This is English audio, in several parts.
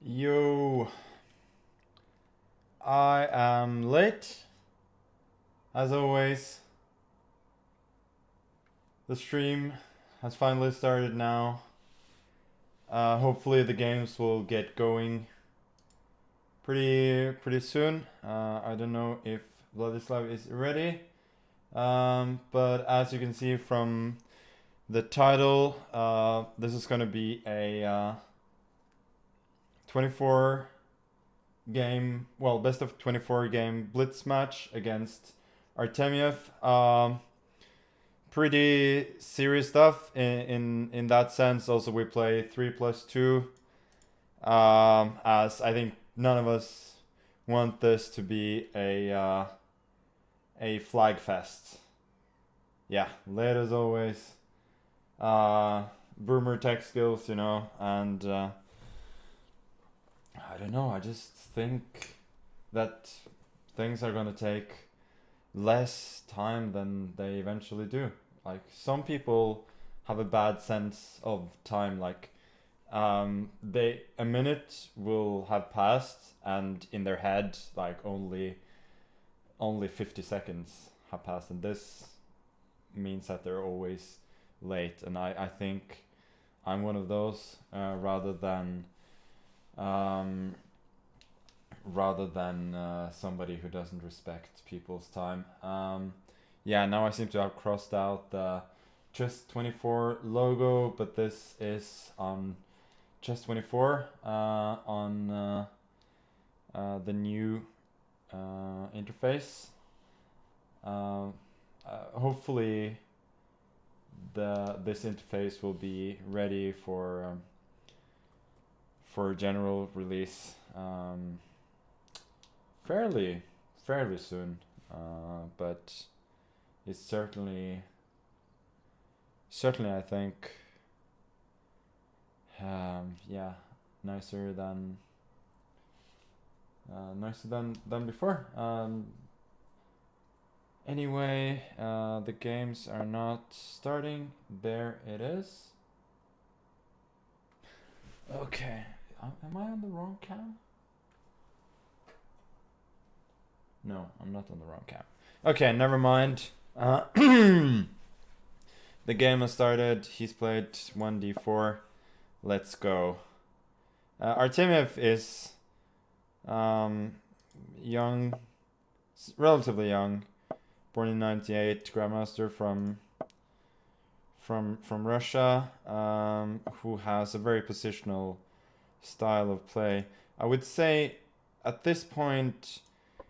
Yo, I am late, as always. The stream has finally started now. Hopefully the games will get going pretty soon. I don't know if Vladislav is ready, but as you can see from the title, this is going to be a 24 game, well, best of 24 game Blitz match against Artemiev. Pretty serious stuff in that sense. Also, we play 3+2, as I think none of us want this to be a flag fest. Yeah, late as always. Boomer tech skills, and I don't know. I just think that things are gonna take less time than they eventually do. Like, some people have a bad sense of time. Like, a minute will have passed, and in their head, like only 50 seconds have passed, and this means that they're always late. And I think I'm one of those, rather than somebody who doesn't respect people's time. Yeah, now I seem to have crossed out the Chess24 logo, but this is on Chess24 on the new interface. Hopefully this interface will be ready for general release fairly soon, but it's certainly I think yeah, nicer than before. Anyway, the games are not starting. There it is. Okay, am I on the wrong cam? No, I'm not on the wrong cam. Okay, never mind. The game has started. He's played 1d4. Let's go. Artemiev is young, relatively young, born in '98, grandmaster from Russia, who has a very positional style of play. I would say at this point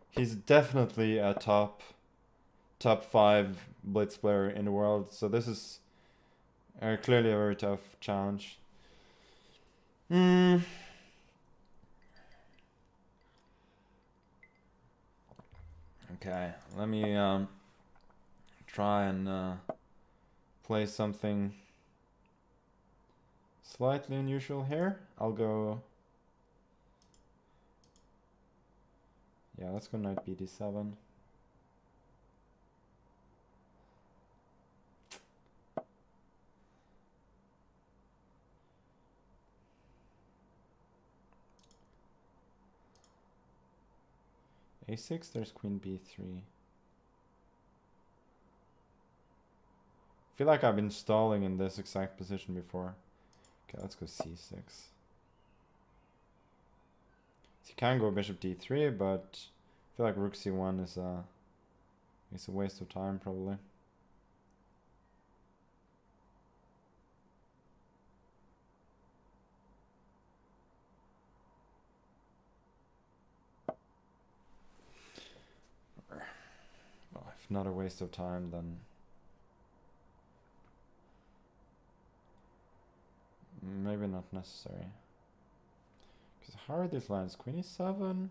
he's definitely a top 5 Blitz player in the world, so this is clearly a very tough challenge. Okay, let me try and play something slightly unusual here. I'll go... Yeah, let's go knight bd7. a6, there's queen b3. I feel like I've been stalling in this exact position before. Okay, let's go c6. So you can go bishop d3, but I feel like rook c1 is a waste of time, probably. Well, if not a waste of time, then maybe not necessary. Because how are these lines? Queen e7,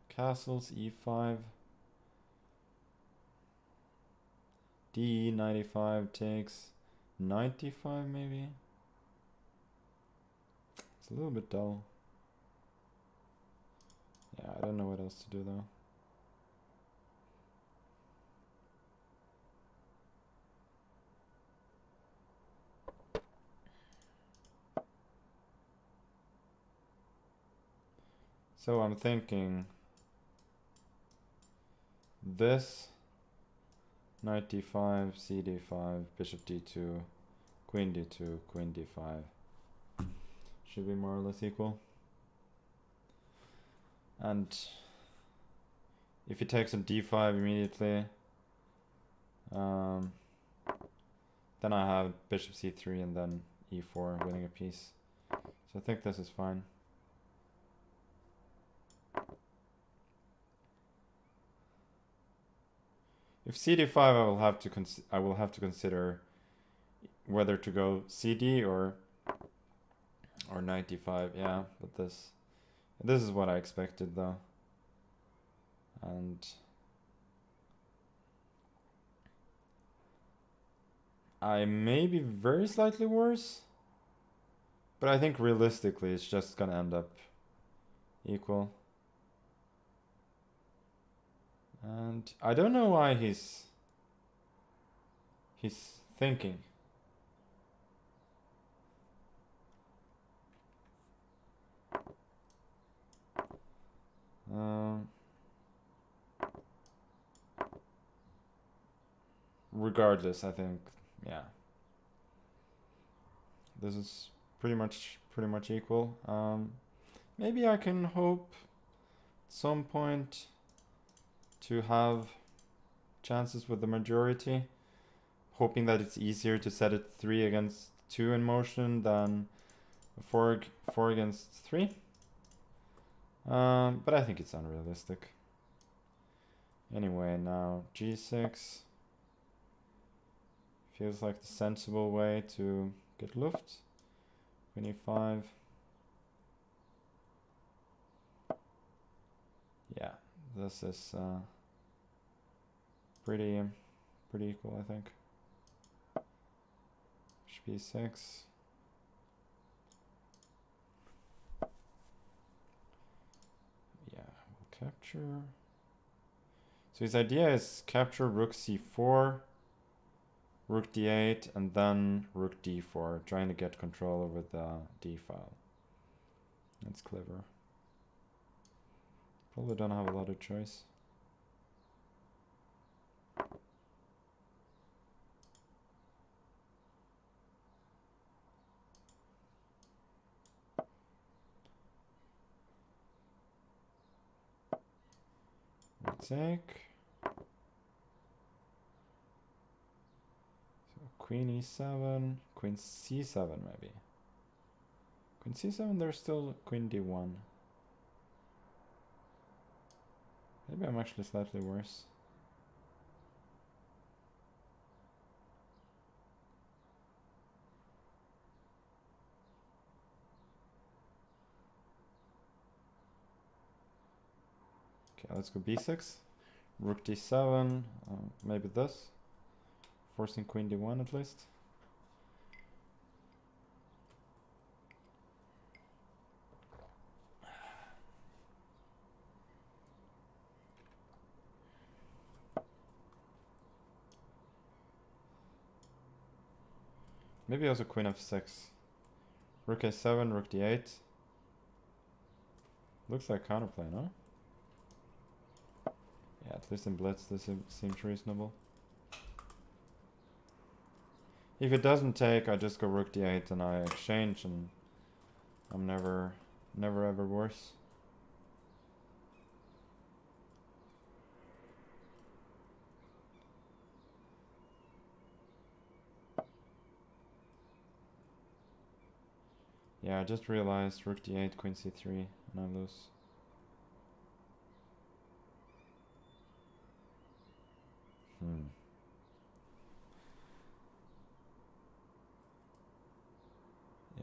castles, e5, d95 takes, knight d5 maybe? It's a little bit dull. Yeah, I don't know what else to do though. So I'm thinking this knight d5, c d5, bishop d2, queen d2, queen d5 should be more or less equal. And if he takes on d5 immediately, then I have bishop c3 and then e4 winning a piece. So I think this is fine. If cd5, I will have to consider whether to go cd or knight d5. Yeah, but this is what I expected though. And I may be very slightly worse, but I think realistically it's just gonna end up equal. And I don't know why he's thinking. Regardless, I think, yeah, this is pretty much equal. Maybe I can hope at some point to have chances with the majority, hoping that it's easier to set it 3 against 2 in motion than 4 against 3. But I think it's unrealistic. Anyway, now g6 feels like the sensible way to get Luft. Queen e5. Yeah, this is pretty equal, I think. Bishop e6. Yeah, we'll capture. So his idea is capture rook c4, rook d8, and then rook d4, trying to get control over the d file. That's clever. Probably don't have a lot of choice. Take. So queen e7, queen c7 maybe. Queen c7, there's still queen d1. Maybe I'm actually slightly worse. Okay, let's go b6. Rook d7, maybe this. Forcing queen d1 at least. Maybe also queen f6. Rook a7, rook d8. Looks like counterplay, no? Yeah, at least in Blitz this seems reasonable. If it doesn't take, I just go rook d8 and I exchange, and I'm never ever worse. Yeah, I just realized rook d8, queen c3, and I lose.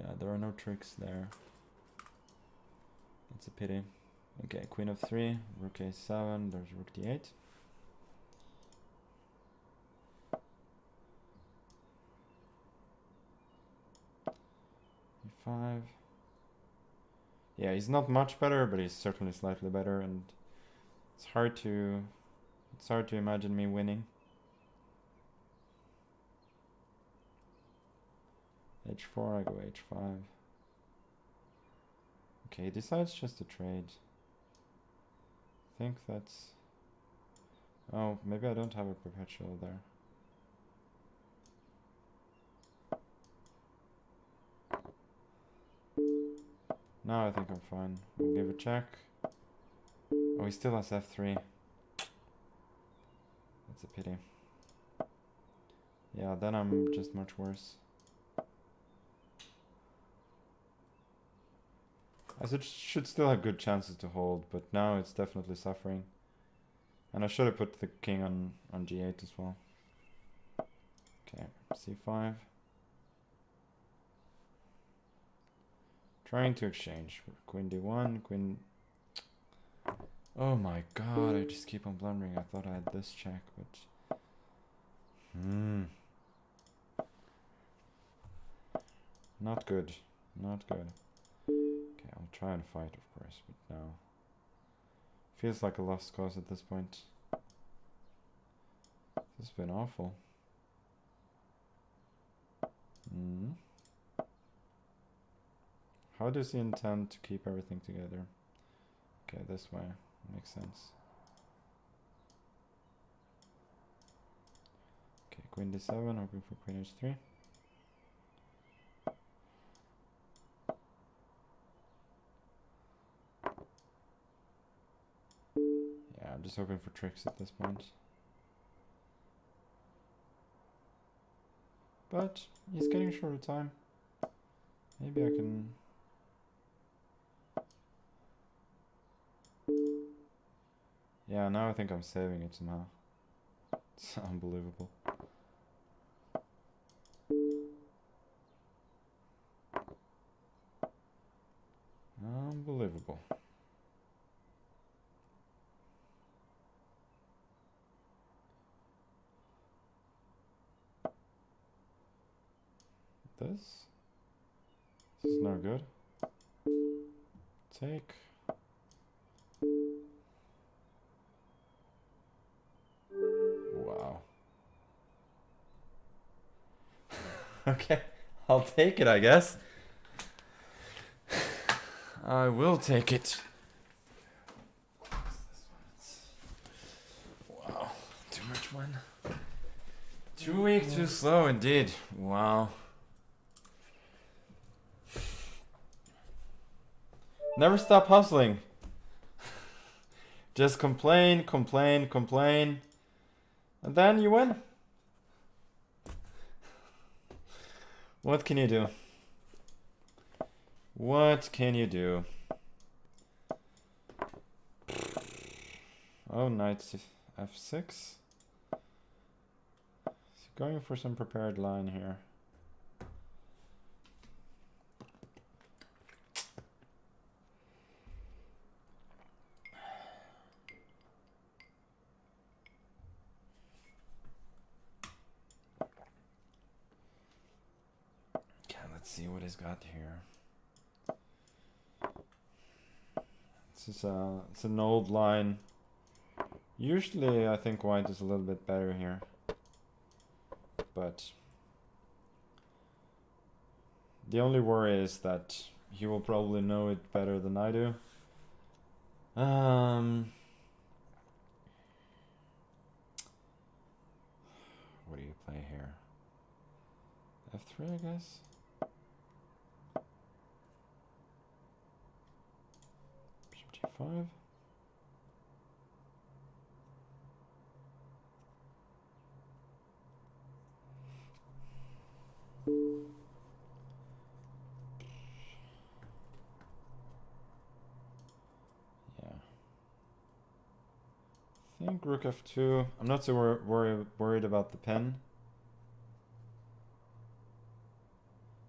Yeah, there are no tricks there. It's a pity. Okay, queen of 3, rook a7, there's rook d8. e5. Yeah, he's not much better, but he's certainly slightly better, and it's hard to imagine me winning. h4, I go h5. Okay, he decides just to trade. think that's... Oh, maybe I don't have a perpetual there. Now I think I'm fine. We'll give a check. Oh, he still has f3. That's a pity. Yeah, then I'm just much worse. I should still have good chances to hold, but now it's definitely suffering. And I should have put the king on g8 as well. Okay, c5. Trying to exchange. Queen d1, queen... Oh my god, I just keep on blundering. I thought I had this check, but... Not good. Not good. Okay, I'll try and fight, of course, but no. Feels like a lost cause at this point. This has been awful. How does he intend to keep everything together? Okay, this way. Makes sense. Okay, queen d7, hoping for queen h3. Yeah, I'm just hoping for tricks at this point. But he's getting short of time. Maybe I can... Yeah, now I think I'm saving it somehow. It's unbelievable. Unbelievable. This is not good. Take. Wow. Okay, I'll take it, I guess. I will take it. Wow, too much one. Too weak, too slow indeed. Wow. Never stop hustling. Just complain, complain, complain. And then you win. What can you do? What can you do? Oh, knight f6. Going for some prepared line here. Okay, let's see what he's got here. This is it's an old line. Usually I think white is a little bit better here. But the only worry is that he will probably know it better than I do. What do you play here? f3, I guess? Bishop g5. I think rook f2. I'm not so worried about the pen.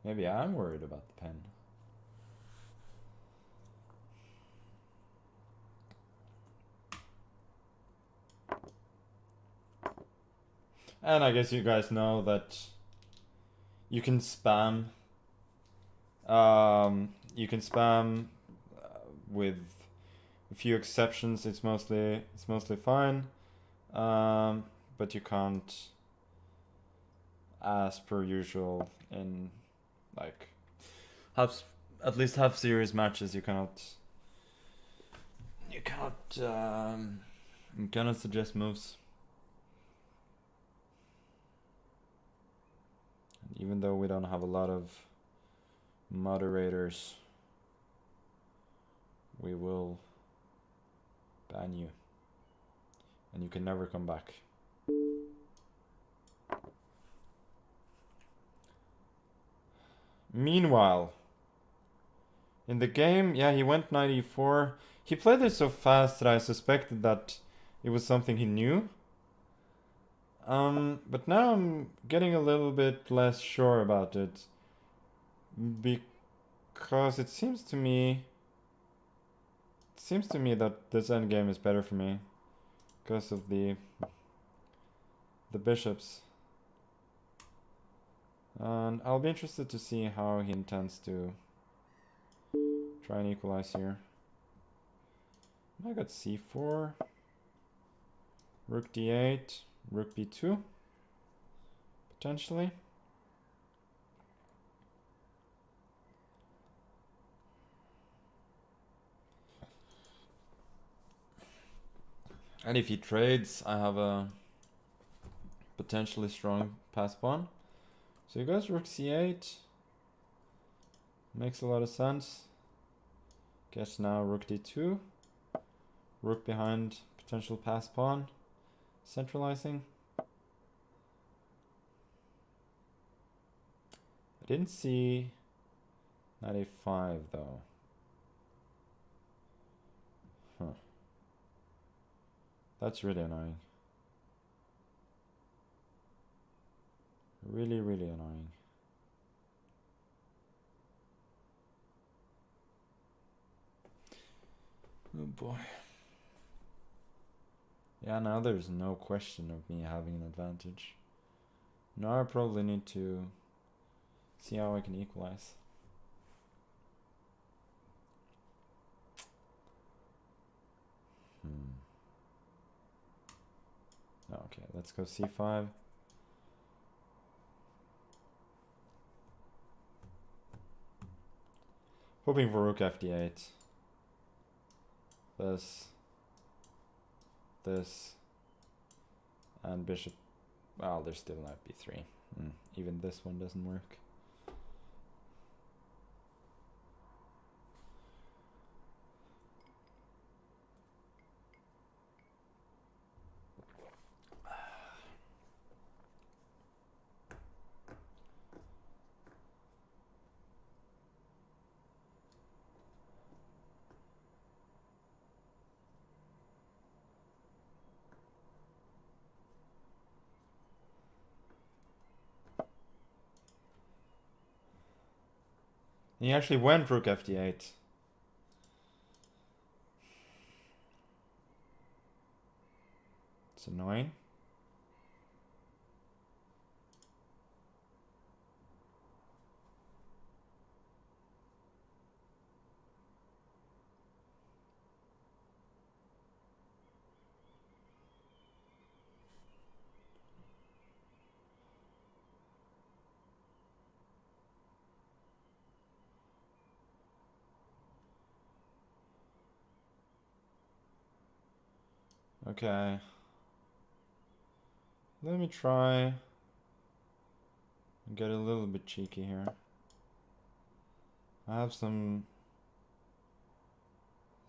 Maybe I'm worried about the pen. And I guess you guys know that you can spam. With a few exceptions. It's mostly fine. But you can't, as per usual, in like at least half serious matches. You You cannot suggest moves. And even though we don't have a lot of moderators, we will ban you. And you can never come back. Meanwhile, in the game, yeah, he went 94. He played it so fast that I suspected that it was something he knew. But now I'm getting a little bit less sure about it. Because it seems to me that this endgame is better for me. Because of the bishops. And I'll be interested to see how he intends to try and equalize here. I got c4, rook d8, rook b2, potentially. And if he trades, I have a potentially strong pass pawn. So he goes rook c8. Makes a lot of sense. Guess now rook d2. Rook behind potential pass pawn. Centralizing. I didn't see knight a5 though. Huh. That's really annoying. Really, really annoying. Oh boy. Yeah, now there's no question of me having an advantage. Now I probably need to see how I can equalize. Okay, let's go c5. Hoping for rook fd8. This, and bishop. Well, there's still knight b3. Even this one doesn't work. He actually went rook fd8. It's annoying. Okay. Let me try and get a little bit cheeky here. I have some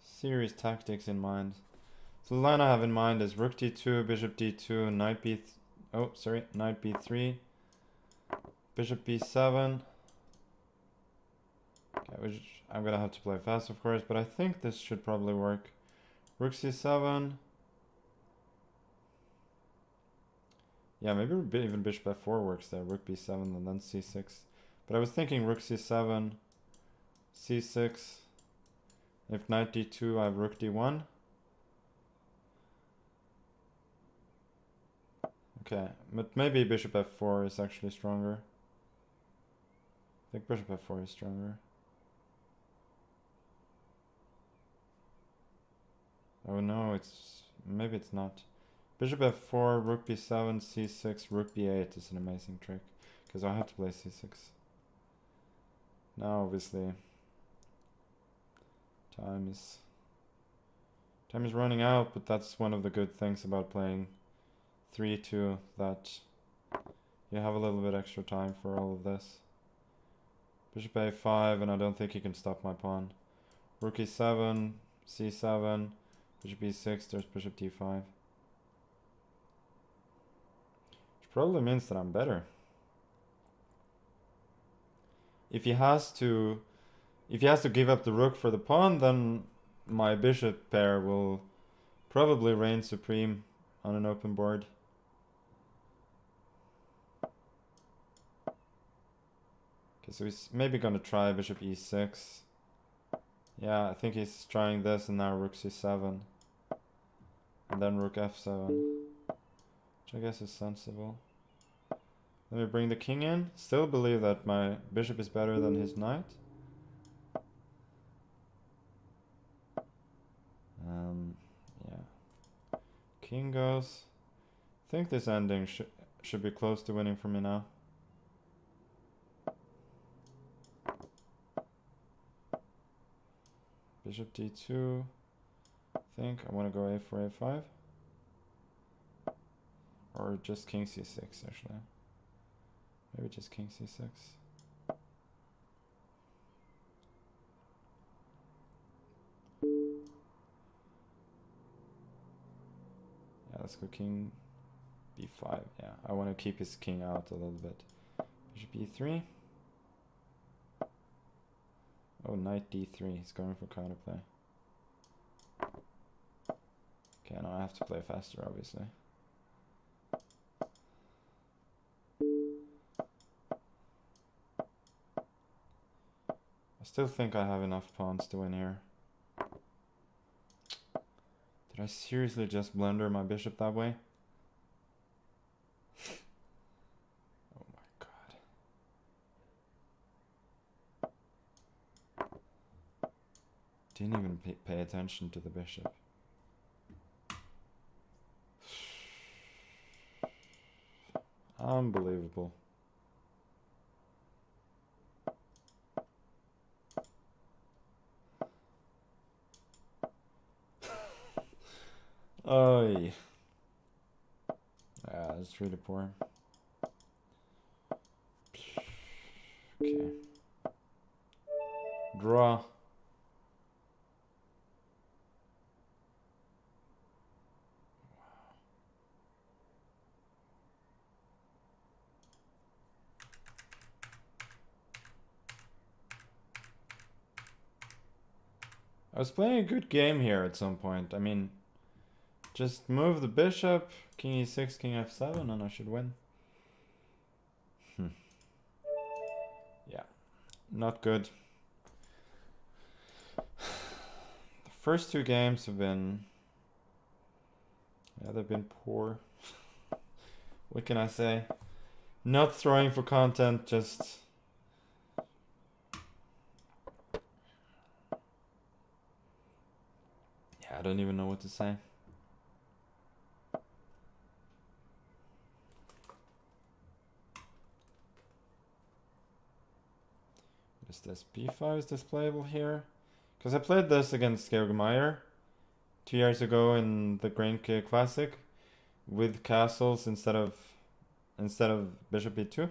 serious tactics in mind. So the line I have in mind is rook d2, bishop d2, knight knight b3, bishop b7. Okay, which I'm gonna have to play fast, of course, but I think this should probably work. Rook c7. Yeah, maybe even bishop f4 works there. Rook b7 and then c6. But I was thinking rook c7, c6. If knight d2, I have rook d1. Okay, but maybe bishop f4 is actually stronger. I think bishop f4 is stronger. Oh no, maybe it's not. Bishop f4, rook b7, c6, rook b8 is an amazing trick. Because I have to play c6. Now obviously time is Time is running out, but that's one of the good things about playing 3-2, that you have a little bit extra time for all of this. Bishop a5, and I don't think he can stop my pawn. Rook e7, c7, bishop e6, there's bishop d5. Which probably means that I'm better. If he has to give up the rook for the pawn, then my bishop pair will probably reign supreme on an open board. Okay, so he's maybe gonna try bishop e6. Yeah, I think he's trying this, and now rook c7. And then rook f7. Which I guess is sensible. Let me bring the king in. Still believe that my bishop is better than his knight. Yeah. King goes. I think this ending should be close to winning for me now. Bishop d2. I think I want to go a4, a5. Or just king c6, actually. Maybe just king c6. Yeah, let's go king b5. Yeah, I want to keep his king out a little bit. Bishop e3. Oh, knight d3. He's going for counterplay. Okay, now I have to play faster, obviously. I still think I have enough pawns to win here. Did I seriously just blunder my bishop that way? Oh my god. Didn't even pay attention to the bishop. Unbelievable. Oh, yeah, that's really poor. Okay. Draw. I was playing a good game here at some point. I mean, just move the bishop, king e6, king f7, and I should win. Yeah, not good. The first two games have been... yeah, they've been poor. What can I say? Not throwing for content, just... yeah, I don't even know what to say. Is this b5 is displayable here? Because I played this against Georg Meyer 2 years ago in the Grenke Classic with castles instead of bishop e2.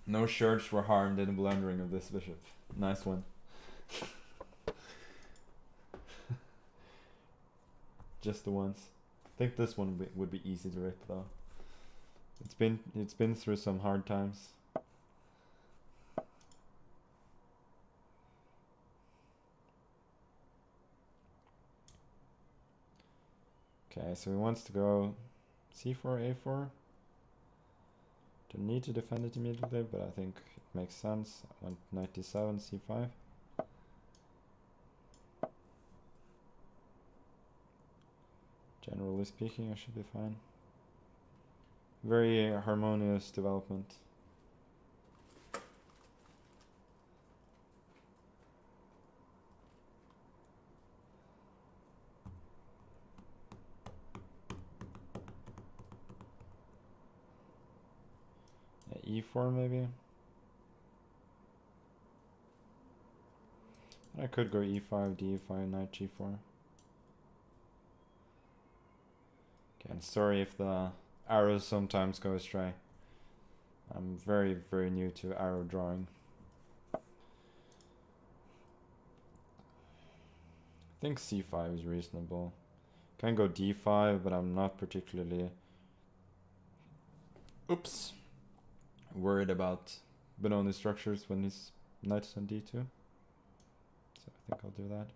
No shirts were harmed in the blundering of this bishop. Nice one. Just the ones. I think this one would be easy to rip though. It's been through some hard times. Okay, so he wants to go c4, a4. Don't need to defend it immediately, but I think it makes sense. I want knight d7, c5. Generally speaking, I should be fine. Very harmonious development. Yeah, e4 maybe. I could go e5, d5, knight g4. Okay, and sorry if the arrows sometimes go astray. I'm very, very new to arrow drawing. I think c5 is reasonable. Can go d5, but I'm not particularly worried about Benoni structures when his knight is on d2. So I think I'll do that.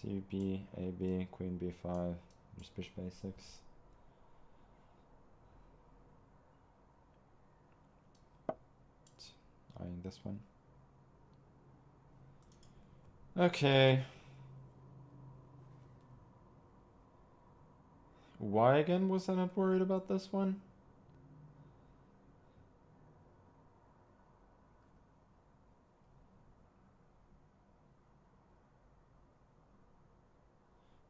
C, B, A, B, queen b5, there's bishop a6. Eyeing this one. Okay. Why again was I not worried about this one?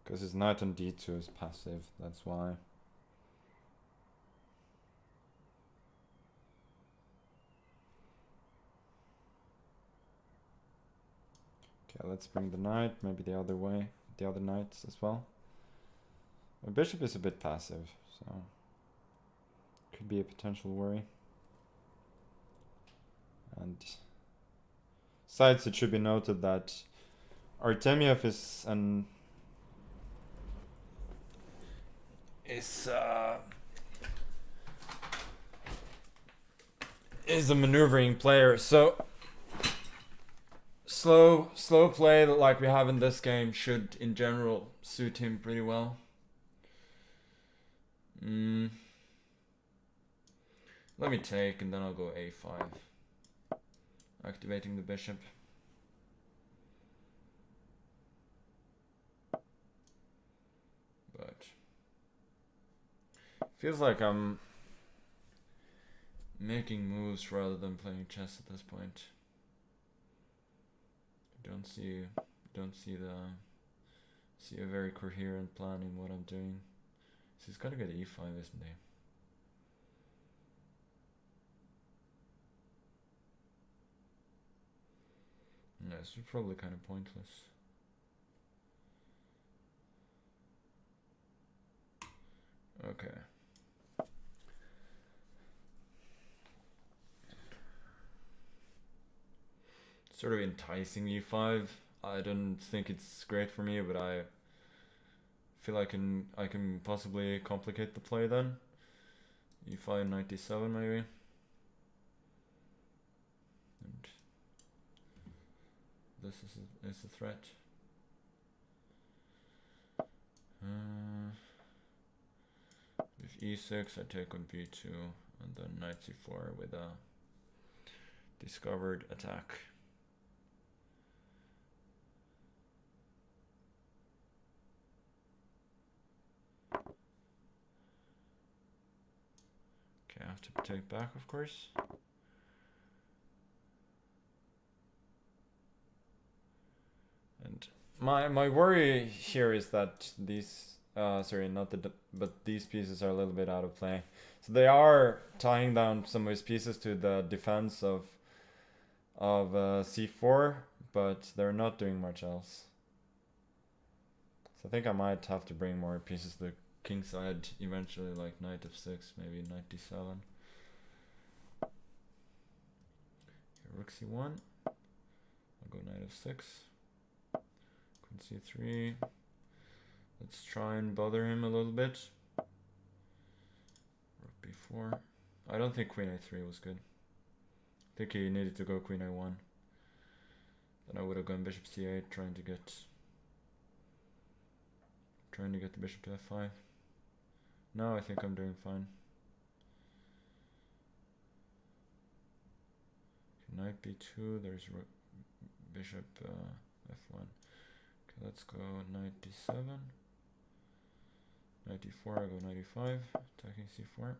Because his knight on d2 is passive, that's why. Okay, let's bring the knight, maybe the other way, the other knights as well. My bishop is a bit passive, so could be a potential worry. And besides, it should be noted that Artemiev is a maneuvering player, so slow play like we have in this game should in general suit him pretty well. Let me take and then I'll go a5, activating the bishop. But feels like I'm making moves rather than playing chess at this point. Don't see a very coherent plan in what I'm doing. So he's gotta get e5, isn't he? Yeah, this is probably kind of pointless. Okay. Sort of enticing e5. I don't think it's great for me, but I feel I can possibly complicate the play then. e5, knight d7 maybe. And this is a threat. With e6 I take on b2 and then knight c4 with a discovered attack. Okay, I have to take back, of course. And my worry here is that these but these pieces are a little bit out of play. So they are tying down some of his pieces to the defense of c4, but they're not doing much else. So I think I might have to bring more pieces to the king side eventually, like knight f6, maybe knight d7. Here, rook c1. I'll go knight f6. Queen c3. Let's try and bother him a little bit. Rook b4. I don't think queen a3 was good. I think he needed to go queen a1. Then I would have gone bishop c8, trying to get the bishop to f5. No, I think I'm doing fine. Knight b2, there's bishop f1. Okay, let's go knight d7. Knight d4, I go knight e5, attacking c4.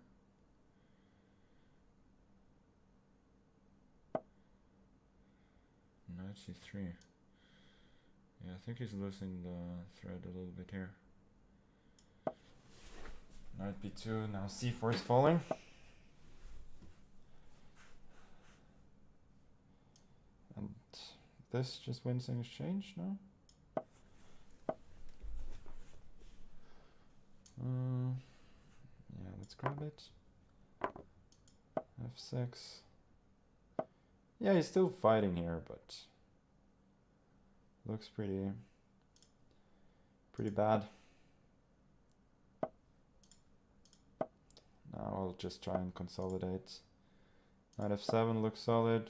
Knight c3. Yeah, I think he's losing the thread a little bit here. Knight b2, now c4 is falling. this just wins in exchange, no? Yeah, let's grab it. F6. Yeah, he's still fighting here, but looks pretty bad. Now I'll just try and consolidate. Knight f7 looks solid.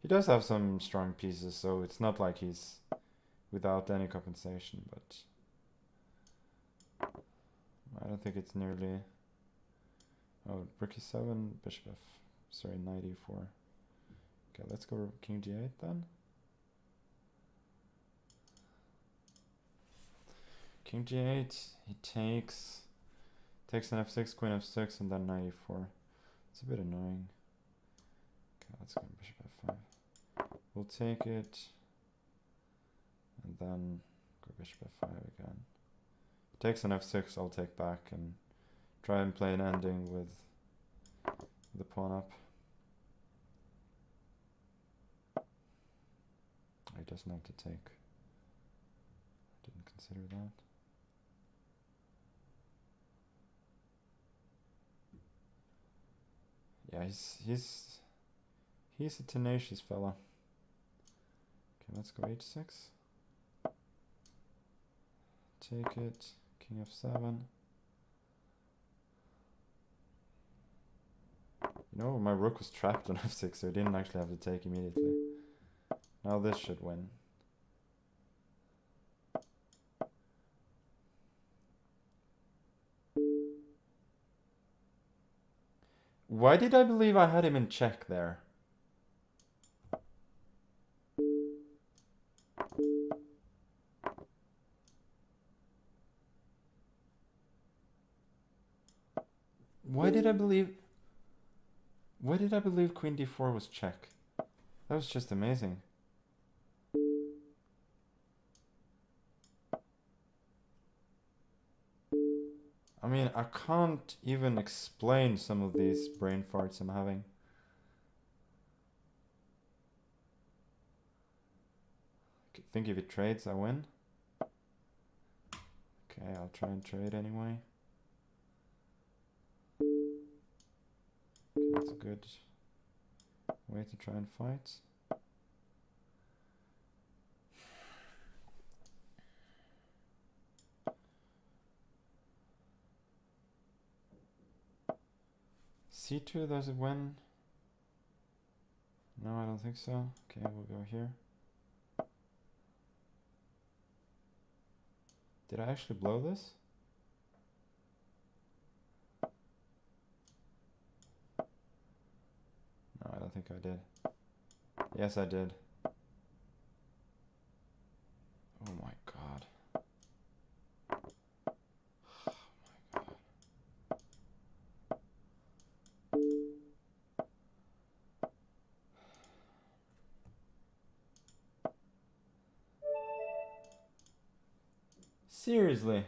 He does have some strong pieces, so it's not like he's without any compensation, but I don't think it's nearly... Oh, rook e7, bishop f... Sorry, knight e4. Okay, let's go king g8 then. King g8, he takes an f6, queen f6, and then knight e4. It's a bit annoying. Okay, let's go bishop f5. We'll take it, and then go bishop f5 again. If he takes an f6, I'll take back and try and play an ending with the pawn up. He doesn't have to take. Didn't consider that. Yeah, he's a tenacious fella. Okay, let's go h6. Take it. King f7. You know, my rook was trapped on f6, so I didn't actually have to take immediately. Now this should win. Why did I believe I had him in check there? Why did I believe queen d4 was check? That was just amazing. I mean, I can't even explain some of these brain farts I'm having. I think if it trades, I win. Okay, I'll try and trade anyway. Okay, that's a good way to try and fight. c2, does it win? No, I don't think so. Okay, we'll go here. Did I actually blow this? No, I don't think I did. Yes, I did. Oh my god. Seriously?